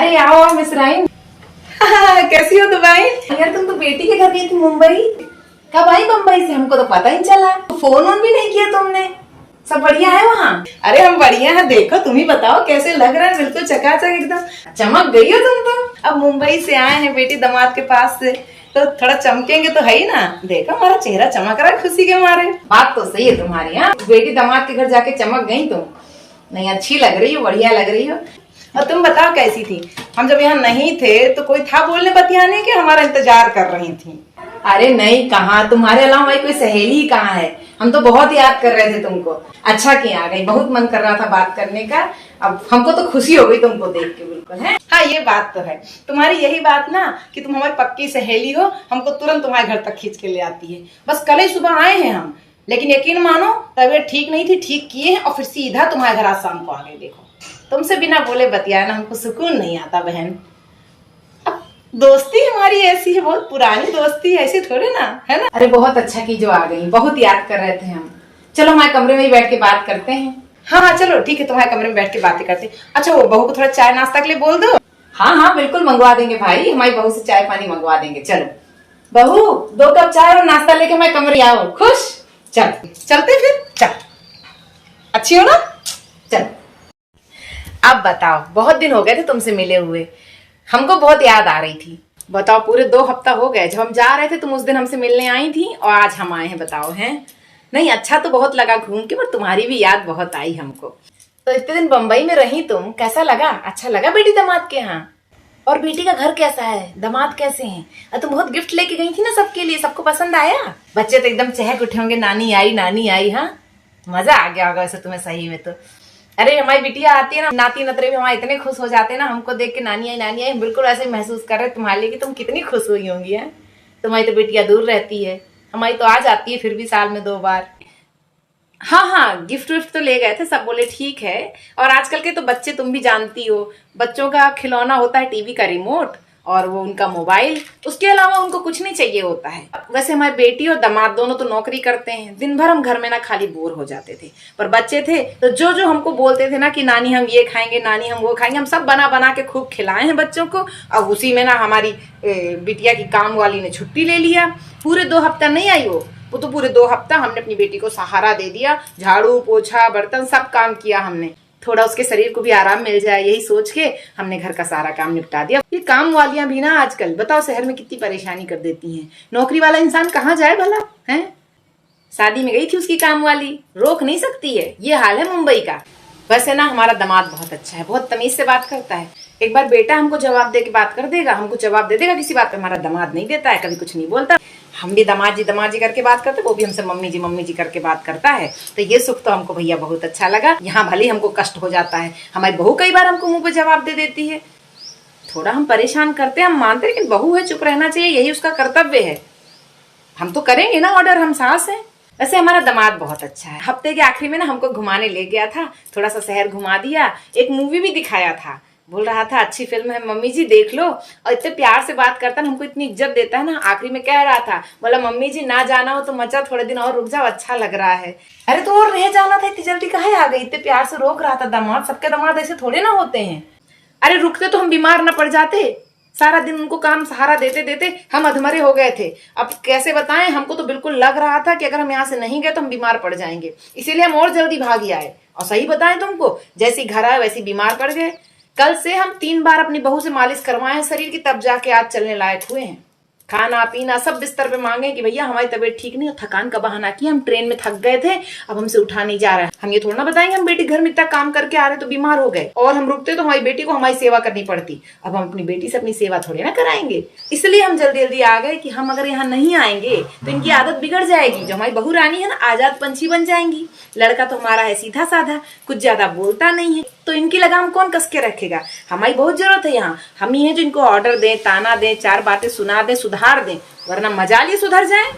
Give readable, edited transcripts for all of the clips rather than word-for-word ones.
अरे आओ आओ मिसराइन। कैसी हो दुबई? यार तुम तो बेटी के घर गई थी मुंबई, कब आई मुंबई से? हमको तो पता ही नहीं चला, फोन वोन भी नहीं किया तुमने। सब बढ़िया है वहाँ? अरे हम बढ़िया हैं, देखो तुम ही बताओ कैसे लग रहा है, बिल्कुल चकाचक एकदम चमक गई हो तुम तो। अब मुंबई से आए हैं बेटी दामाद के पास से, तो थोड़ा चमकेंगे तो है ही ना। देखो हमारा चेहरा चमक रहा है खुशी के मारे। बात तो सही है तुम्हारी। हाँ, बेटी दामाद के घर जाके चमक गई तुम। नहीं, अच्छी लग रही हो, बढ़िया लग रही हो। और तुम बताओ कैसी थी? हम जब यहाँ नहीं थे तो कोई था बोलने बतियाने के, हमारा इंतजार कर रही थी? अरे नहीं, कहाँ, तुम्हारे अलावा हमारी कोई सहेली कहाँ है। हम तो बहुत याद कर रहे थे तुमको। अच्छा किया आ गई, बहुत मन कर रहा था बात करने का। अब हमको तो खुशी हो गई तुमको देख के, बिल्कुल है। हाँ ये बात तो है, तुम्हारी यही बात ना कि तुम हमारी पक्की सहेली हो, हमको तुरंत तुम्हारे घर तक खींच के ले आती है। बस कल ही सुबह आए हैं हम, लेकिन यकीन मानो तबीयत ठीक नहीं थी, ठीक किए हैं और फिर सीधा तुम्हारे घर आज शाम को आ गए। देखो तुमसे बिना बोले बतियाए ना हमको सुकून नहीं आता बहन। अब दोस्ती हमारी ऐसी है, बहुत पुरानी दोस्ती, ऐसी थोड़ी ना है ना। अरे बहुत अच्छा की जो आ गई, बहुत याद कर रहे थे हम। चलो हमारे कमरे में ही बैठ के बात करते हैं। हाँ हाँ चलो ठीक है, तुम्हारे कमरे में बैठ के बातें करते हैं। अच्छा वो बहू को थोड़ा चाय नाश्ता के लिए बोल दो। हाँ हाँ बिल्कुल मंगवा देंगे भाई, हमारी बहू से चाय पानी मंगवा देंगे। चलो बहू, 2 कप चाय और नाश्ता लेके हमारे कमरे आओ। खुश? चल चलते फिर, चल। अच्छी हो ना? चल। अब बताओ, बहुत दिन हो गए थे तुमसे मिले हुए, हमको बहुत याद आ रही थी। बताओ, पूरे 2 हफ्ता हो गए। जब हम जा रहे थे तुम उस दिन हमसे मिलने आई थी और आज हम आए हैं। बताओ हैं? नहीं, अच्छा तो बहुत लगा घूम के, पर तुम्हारी भी याद बहुत आई हमको। तो इतने दिन बम्बई में रही तुम, कैसा लगा? अच्छा लगा बेटी दामाद के यहाँ? और बेटी का घर कैसा है, दामाद कैसे हैं? तुम बहुत गिफ्ट लेके गई थी ना सबके लिए, सबको पसंद आया? बच्चे तो एकदम चहक उठे होंगे, नानी आई नानी आई। हाँ, मजा आ गया होगा वैसे तुम्हें सही में तो। अरे हमारी बिटिया आती है ना, नाती नतरे भी हमारे इतने खुश हो जाते हैं ना हमको देख के, नानी आई नानी आई। बिल्कुल ऐसे महसूस कर रहे तुम्हारे लिए कि तुम कितनी खुश हुई होंगी। है, तुम्हारी तो बिटिया दूर रहती है, हमारी तो आ जाती है फिर भी साल में 2 बार। हाँ हाँ, गिफ्ट विफ्ट तो ले गए थे, सब बोले ठीक है। और आजकल के तो बच्चे तुम भी जानती हो, बच्चों का खिलौना होता है टीवी का रिमोट और वो उनका मोबाइल, उसके अलावा उनको कुछ नहीं चाहिए होता है। वैसे हमारी बेटी और दामाद दोनों तो नौकरी करते हैं, दिन भर हम घर में ना खाली बोर हो जाते थे। पर बच्चे थे तो जो जो हमको बोलते थे ना कि नानी हम ये खाएंगे, नानी हम वो खाएंगे, हम सब बना बना के खूब खिलाए हैं बच्चों को। अब उसी में ना हमारी बिटिया की काम वाली ने छुट्टी ले लिया, पूरे 2 हफ्ता नहीं आई वो तो पूरे 2 हफ्ता हमने अपनी बेटी को सहारा दे दिया, झाड़ू पोछा बर्तन सब काम किया हमने। थोड़ा उसके शरीर को भी आराम मिल जाए यही सोच के हमने घर का सारा काम निपटा दिया। ये काम वालियां भी ना आजकल बताओ शहर में कितनी परेशानी कर देती हैं। नौकरी वाला इंसान कहाँ जाए भला? है, शादी में गई थी उसकी काम वाली, रोक नहीं सकती है। ये हाल है मुंबई का। वैसे ना हमारा दामाद बहुत अच्छा है, बहुत तमीज से बात करता है। एक बार बेटा हमको जवाब दे के बात कर देगा, हमको जवाब दे देगा किसी बात पे। हमारा दामाद नहीं देता है, कभी कुछ नहीं बोलता। हम भी दामाद जी करके बात करते, वो भी हमसे मम्मी जी करके बात करता है। तो ये सुख तो हमको भैया बहुत अच्छा लगा। यहाँ भले हमको कष्ट हो जाता है, हमारी बहू कई बार हमको मुंह पे जवाब दे देती है, थोड़ा हम परेशान करते हैं, हम मानते हैं, लेकिन बहू है चुप रहना चाहिए, यही उसका कर्तव्य है। हम तो करेंगे ना ऑर्डर, हम सास हैं। वैसे हमारा दामाद बहुत अच्छा है। हफ्ते के आखिरी में ना हमको घुमाने ले गया था, थोड़ा सा शहर घुमा दिया, एक मूवी भी दिखाया था। बोल रहा था अच्छी फिल्म है मम्मी जी देख लो, और इतने प्यार से बात करता है ना, हमको इतनी इज्जत देता है ना। आखिरी में कह रहा था, बोला मम्मी जी ना जाना हो तो मत जाओ, थोड़े दिन और रुक जाओ, अच्छा लग रहा है। अरे तो और रह जाना था, इतनी जल्दी काहे आ गई? इतने प्यार से रोक रहा था दामाद, सबके दामाद ऐसे थोड़े ना होते हैं। अरे रुकते तो हम बीमार ना पड़ जाते, सारा दिन उनको काम सहारा देते देते हम अधमरे हो गए थे। अब कैसे बताएं, हमको तो बिल्कुल लग रहा था कि अगर हम यहाँ से नहीं गए तो हम बीमार पड़ जाएंगे, इसीलिए हम और जल्दी भाग आए। और सही बताएं तुमको, जैसी घर आए वैसी बीमार पड़ गए। कल से हम 3 बार अपनी बहू से मालिश करवाए हैं शरीर की, तब जाके आज चलने लायक हुए हैं। खाना पीना सब बिस्तर पे मांगे कि भैया हमारी तबीयत ठीक नहीं, और थकान का बहाना किया, हम ट्रेन में थक गए थे, अब हमसे उठा नहीं जा रहा है। हम ये थोड़ा ना बताएंगे हम बेटी घर में इतना काम करके आ रहे तो बीमार हो गए, और हम रुकते तो हमारी बेटी को हमारी सेवा करनी पड़ती। अब हम अपनी बेटी से अपनी सेवा थोड़ी ना कराएंगे, इसलिए हम जल्दी जल्दी आ गए कि हम अगर यहाँ नहीं आएंगे तो इनकी आदत बिगड़ जाएगी। जो हमारी बहू रानी है ना, आजाद पंछी बन जाएंगी। लड़का तो हमारा है सीधा साधा, कुछ ज्यादा बोलता नहीं है, तो इनकी लगाम कौन कस के रखेगा? हमारी बहुत जरूरत है यहाँ, हम ही है जो इनको ऑर्डर दें, ताना दें, 4 बातें सुना दें, सुधार दें, वरना मजाल ही सुधर जाए।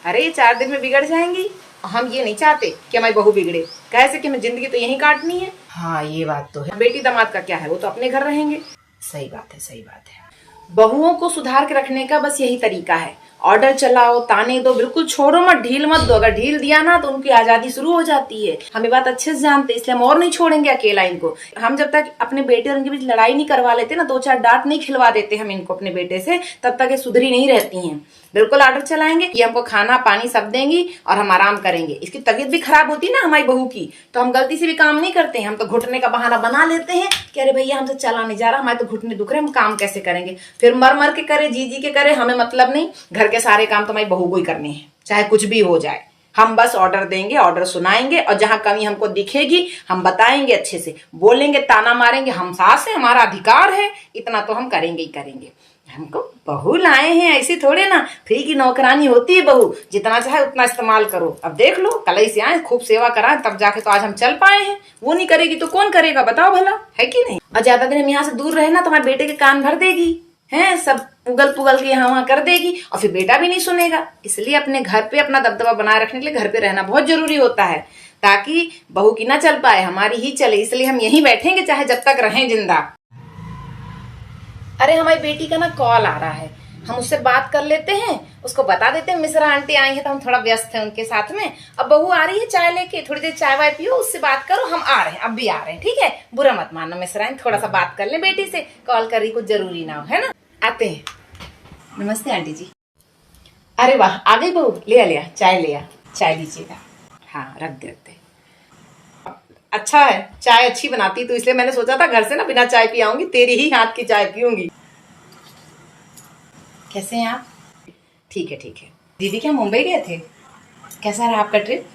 अरे ये 4 दिन में बिगड़ जाएंगी, हम ये नहीं चाहते कि हमारी बहू बिगड़े, कैसे कि हमें जिंदगी तो यही काटनी है। हाँ ये बात तो है, बेटी दामाद का क्या है, वो तो अपने घर रहेंगे। सही बात है, सही बात है। बहुओं को सुधार के रखने का बस यही तरीका है, ऑर्डर चलाओ, ताने दो, बिल्कुल छोड़ो मत, ढील मत दो। अगर ढील दिया ना तो उनकी आजादी शुरू हो जाती है। हम ये बात अच्छे से जानते हैं, इसलिए हम और नहीं छोड़ेंगे अकेला इनको। हम जब तक अपने बेटे और इनके बीच लड़ाई नहीं करवा लेते ना, 2-4 डांट नहीं खिलवा देते हम इनको अपने बेटे से, तब तक ये सुधरी नहीं रहती हैं। बिल्कुल ऑर्डर चलाएंगे, ये हमको खाना पानी सब देंगी और हम आराम करेंगे। इसकी तबीयत भी खराब होती है ना हमारी बहू की, तो हम गलती से भी काम नहीं करते हैं। हम तो घुटने का बहाना बना लेते हैं कि अरे भैया हमसे चला नहीं जा रहा, हमारे तो घुटने दुख रहे, हम काम कैसे करेंगे। फिर मर मर के करे, जी जी के करे, हमें मतलब नहीं। घर के सारे काम तो हमारी बहू को ही करने हैं, चाहे कुछ भी हो जाए। हम बस ऑर्डर देंगे, ऑर्डर सुनाएंगे, और जहां कमी हमको दिखेगी हम बताएंगे, अच्छे से बोलेंगे, ताना मारेंगे। हम सास है, हमारा अधिकार है, इतना तो हम करेंगे ही करेंगे। हमको बहू लाए हैं, ऐसे थोड़े ना फ्री की नौकरानी होती है बहू, जितना चाहे उतना इस्तेमाल करो। अब देख लो, कल ही से आए, खूब सेवा कराएं, तब जाके तो आज हम चल पाए हैं। वो नहीं करेगी तो कौन करेगा, बताओ भला, है कि नहीं। और ज्यादा दिन हम यहाँ से दूर रहे ना, तुम्हारे बेटे के कान भर देगी, हैं, सब उगल पुगल के यहाँ वहां कर देगी, और फिर बेटा भी नहीं सुनेगा। इसलिए अपने घर पे अपना दबदबा बनाए रखने के लिए घर पे रहना बहुत जरूरी होता है, ताकि बहू की ना चल पाए, हमारी ही चले। इसलिए हम यहीं बैठेंगे, चाहे जब तक रहें जिंदा। अरे हमारी बेटी का ना कॉल आ रहा है, हम उससे बात कर लेते हैं, उसको बता देते हैं मिश्रा आंटी आई है, तो हम थोड़ा व्यस्त हैं उनके साथ में। अब बहू आ रही है चाय लेके, थोड़ी देर चाय वाय पियो, उससे बात करो, हम आ रहे हैं, अब भी आ रहे हैं, ठीक है। बुरा मत मानना मिश्रा, थोड़ा सा बात कर ले बेटी से, कॉल कर रही, कुछ जरूरी ना हो, है ना। आते हैं। नमस्ते आंटी जी। अरे वाह, आ गई बहू, लिया चाय, चाय लीजिएगा। हाँ रख दे। अच्छा है, चाय अच्छी बनाती, तो इसलिए मैंने सोचा था घर से ना बिना चाय पी आऊंगी, तेरी ही हाथ की चाय पीऊंगी। कैसे हैं आप? ठीक है। दीदी क्या मुंबई गए थे? कैसा रहा आपका ट्रिप?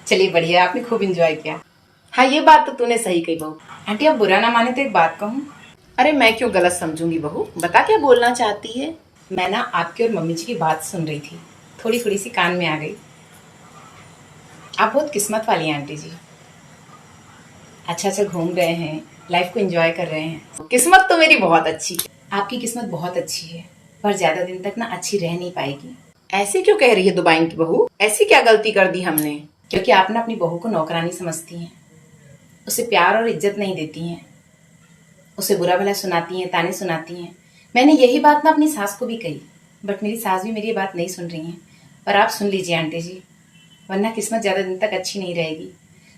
चलिए बढ़िया, आपने खूब एंजॉय किया। हाँ ये बात तो तूने सही कही बहू। आंटी आप बुरा ना माने तो एक बात कहूँ। अरे मैं क्यों गलत समझूंगी बहू, बता क्या बोलना चाहती है। मैं ना आपकी और मम्मी जी की बात सुन रही थी, थोड़ी सी कान में आ गई। आप बहुत किस्मत वाली हैं आंटी जी, अच्छा घूम रहे हैं, लाइफ को एंजॉय कर रहे हैं। किस्मत तो मेरी बहुत अच्छी है। आपकी किस्मत बहुत अच्छी है, पर ज्यादा दिन तक ना अच्छी रह नहीं पाएगी। ऐसे क्यों कह रही है दुबई की बहू, ऐसी क्या गलती कर दी हमने? क्योंकि आप ना अपनी बहू को नौकरानी समझती हैं, उसे प्यार और इज्जत नहीं देती हैं, उसे बुरा भला सुनाती हैं, ताने सुनाती हैं। मैंने यही बात ना अपनी सास को भी कही, बट मेरी सास भी मेरी बात नहीं सुन रही हैं। पर आप सुन लीजिए आंटी जी, वरना किस्मत ज्यादा दिन तक अच्छी नहीं रहेगी।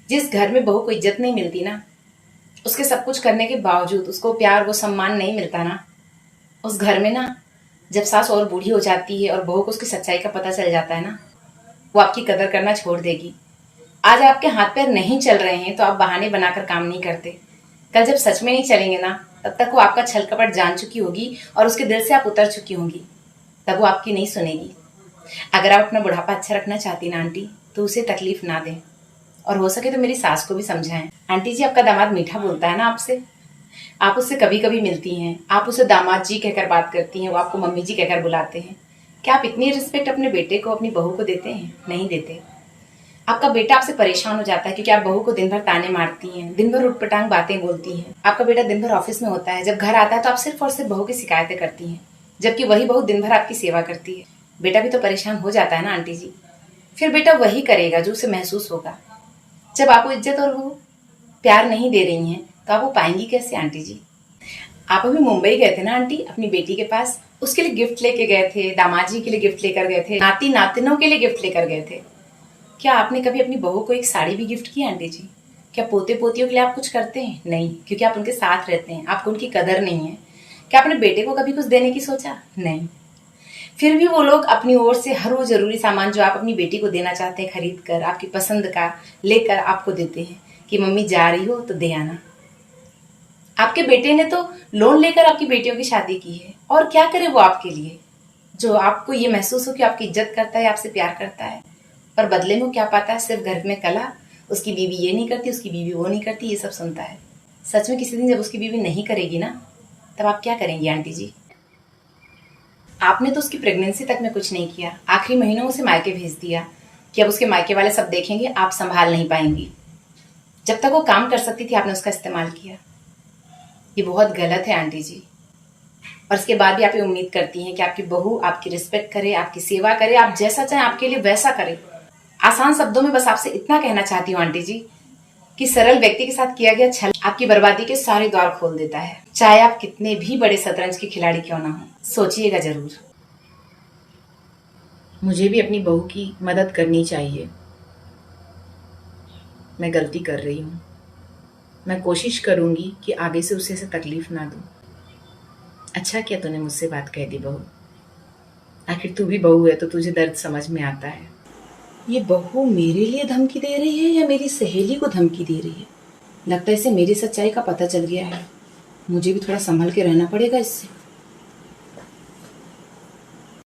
जिस घर में बहू को इज्जत नहीं मिलती ना, उसके सब कुछ करने के बावजूद उसको प्यार वो सम्मान नहीं मिलता ना, उस घर में ना जब सास और बूढ़ी हो जाती है और बहू को उसकी सच्चाई का पता चल जाता है ना, वो आपकी कदर करना छोड़ देगी। आज आपके हाथ पैर नहीं चल रहे हैं तो आप बहाने बनाकर काम नहीं करते, कल जब सच में नहीं चलेंगे ना, तब तक वो आपका छल कपट जान चुकी होगी और उसके दिल से आप उतर चुकी होंगी, तब वो आपकी नहीं सुनेगी। अगर आप अपना बुढ़ापा अच्छा रखना चाहती ना आंटी, तो उसे तकलीफ ना दें, और हो सके तो मेरी सास को भी समझाएं। आंटी जी आपका दामाद मीठा बोलता है ना आपसे, आप उससे कभी कभी मिलती हैं, आप उसे दामाद जी कहकर बात करती हैं, वो आपको मम्मी जी कहकर बुलाते हैं। क्या आप इतनी रिस्पेक्ट अपने बेटे को, अपनी बहू को देते हैं? नहीं देते। आपका बेटा आपसे परेशान हो जाता है क्योंकि आप बहू को दिन भर ताने मारती हैं, दिन भर उटपटांग बातें बोलती हैं। आपका बेटा दिन भर ऑफिस में होता है, जब घर आता है तो आप सिर्फ और सिर्फ बहू की शिकायतें करती हैं, जबकि वही बहू दिन भर आपकी सेवा करती है। बेटा भी तो परेशान हो जाता है ना आंटी जी। फिर बेटा वही करेगा जो उसे महसूस होगा। जब आपको इज्जत और वो प्यार नहीं दे रही हैं, तो आप वो पाएंगी कैसे आंटी जी? आप अभी मुंबई गए थे ना आंटी अपनी बेटी के पास, उसके लिए गिफ्ट लेके गए थे, दामाद जी के लिए गिफ्ट लेकर गए थे, नाती नातिनों के लिए गिफ्ट लेकर गए थे। क्या आपने कभी अपनी बहू को एक साड़ी भी गिफ्ट की आंटी जी? क्या पोते पोतियों के लिए आप कुछ करते हैं? नहीं, क्योंकि आप उनके साथ रहते हैं, आपको उनकी कदर नहीं है। क्या आपने बेटे को कभी कुछ देने की सोचा? नहीं। फिर भी वो लोग अपनी ओर से हर वो जरूरी सामान जो आप अपनी बेटी को देना चाहते हैं खरीद कर, आपकी पसंद का लेकर आपको देते हैं कि मम्मी जा रही हो तो दे आना। आपके बेटे ने तो लोन लेकर आपकी बेटियों की शादी की है, और क्या करे वो आपके लिए, जो आपको ये महसूस हो कि आपकी इज्जत करता है, आपसे प्यार करता है, पर बदले में क्या पाता है? सिर्फ घर में कला, उसकी बीवी ये नहीं करती, उसकी बीवी वो नहीं करती, ये सब सुनता है। सच में किसी दिन जब उसकी बीवी नहीं करेगी ना, तब आप क्या करेंगी आंटी जी? आपने तो उसकी प्रेगनेंसी तक में कुछ नहीं किया, आखिरी महीनों में उसे मायके भेज दिया कि अब उसके मायके वाले सब देखेंगे, आप संभाल नहीं पाएंगी। जब तक वो काम कर सकती थी आपने उसका इस्तेमाल किया। ये बहुत गलत है आंटी जी। और इसके बाद भी आप ये उम्मीद करती हैं कि आपकी बहू आपकी रिस्पेक्ट करे, आपकी सेवा करे, आप जैसा चाहें आपके लिए वैसा करे। आसान शब्दों में बस आपसे इतना कहना चाहती हूँ आंटी जी कि सरल व्यक्ति के साथ किया गया छल आपकी बर्बादी के सारे द्वार खोल देता है, चाहे आप कितने भी बड़े शतरंज के खिलाड़ी क्यों ना हो। सोचिएगा जरूर। मुझे भी अपनी बहू की मदद करनी चाहिए। मैं गलती कर रही हूँ। मैं कोशिश करूँगी कि आगे से उसे ऐसे तकलीफ ना दूँ। अच्छा किया तूने मुझसे बात कह दी बहू। आखिर तू भी बहू है तो तुझे दर्द समझ में आता है। ये बहू मेरे लिए धमकी दे रही है या मेरी सहेली को धमकी दे रही है? लगता है इसे मेरी सच्चाई का पता चल गया है। मुझे भी थोड़ा संभल के रहना पड़ेगा इससे।